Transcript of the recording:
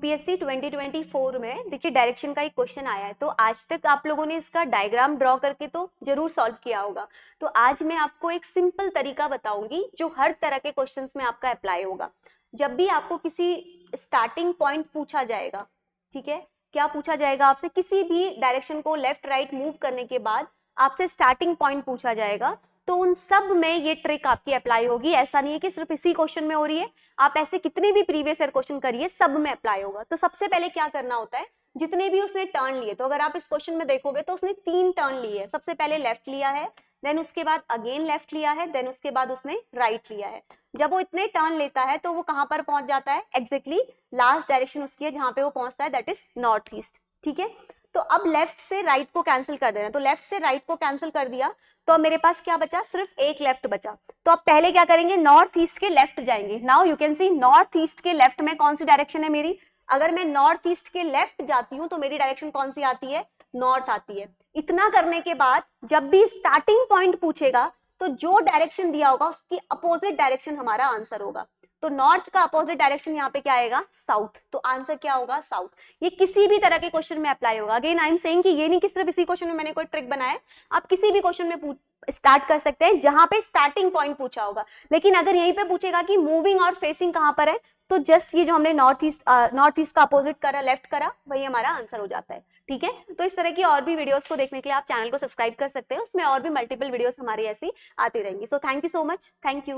UPSC 2024 में देखिए direction का एक क्वेश्चन आया है, तो आज तक आप लोगों ने इसका डायग्राम ड्रॉ करके तो जरूर सॉल्व किया होगा। तो आज मैं आपको एक सिंपल तरीका बताऊंगी जो हर तरह के क्वेश्चंस में आपका अप्लाई होगा। जब भी आपको किसी स्टार्टिंग पॉइंट पूछा जाएगा, ठीक है, क्या पूछा जाएगा आपसे, किसी भी डायरेक्शन को लेफ्ट राइट मूव करने के बाद आपसे स्टार्टिंग पॉइंट पूछा जाएगा, तो उन सब में ये ट्रिक आपकी अप्लाई होगी। ऐसा नहीं है कि सिर्फ इसी क्वेश्चन में हो रही है, आप ऐसे कितने भी प्रीवियस ईयर क्वेश्चन करिए, सब में अप्लाई होगा। तो सबसे पहले क्या करना होता है, जितने भी उसने टर्न लिए, तो अगर आप इस क्वेश्चन में देखोगे तो उसने 3 टर्न लिए है। सबसे पहले लेफ्ट लिया है, देन उसके बाद अगेन लेफ्ट लिया है, देन उसके बाद उसने राइट लिया है। जब वो इतने टर्न लेता है तो वो कहां पर पहुंच जाता है, एग्जैक्टली लास्ट डायरेक्शन उसकी है जहां पे वो पहुंचता है, दैट इज नॉर्थ ईस्ट। ठीक है, तो अब लेफ्ट से राइट को कैंसिल कर देना। तो लेफ्ट से राइट को कैंसिल कर दिया तो अब मेरे पास क्या बचा, सिर्फ एक लेफ्ट बचा। तो अब पहले क्या करेंगे, नॉर्थ ईस्ट के लेफ्ट जाएंगे। Now you can see north east के लेफ्ट में कौन सी डायरेक्शन है मेरी, अगर मैं नॉर्थ ईस्ट के लेफ्ट जाती हूं तो मेरी डायरेक्शन कौन सी आती है, नॉर्थ आती है। इतना करने के बाद जब भी स्टार्टिंग पॉइंट पूछेगा तो जो डायरेक्शन दिया होगा उसकी अपोजिट डायरेक्शन हमारा आंसर होगा। तो नॉर्थ का अपोजिट डायरेक्शन यहाँ पे क्या आएगा, साउथ। तो आंसर क्या होगा, साउथ। ये किसी भी तरह के क्वेश्चन में अप्लाई होगा। अगेन आई एम सेइंग कि ये नहीं कि सिर्फ इसी क्वेश्चन में मैंने कोई ट्रिक बनाया है, आप किसी भी क्वेश्चन में स्टार्ट कर सकते हैं जहां पे स्टार्टिंग पॉइंट पूछा होगा। लेकिन अगर यहीं पे पूछेगा कि मूविंग और फेसिंग कहां पर है, तो जस्ट ये जो हमने नॉर्थ ईस्ट का अपोजिट करा, लेफ्ट करा, वही हमारा आंसर हो जाता है। ठीक है, तो इस तरह की और भी वीडियोस को देखने के लिए आप चैनल को सब्सक्राइब कर सकते हैं, उसमें और भी मल्टीपल वीडियोस हमारी ऐसी आती रहेंगी। So thank you so much, thank you.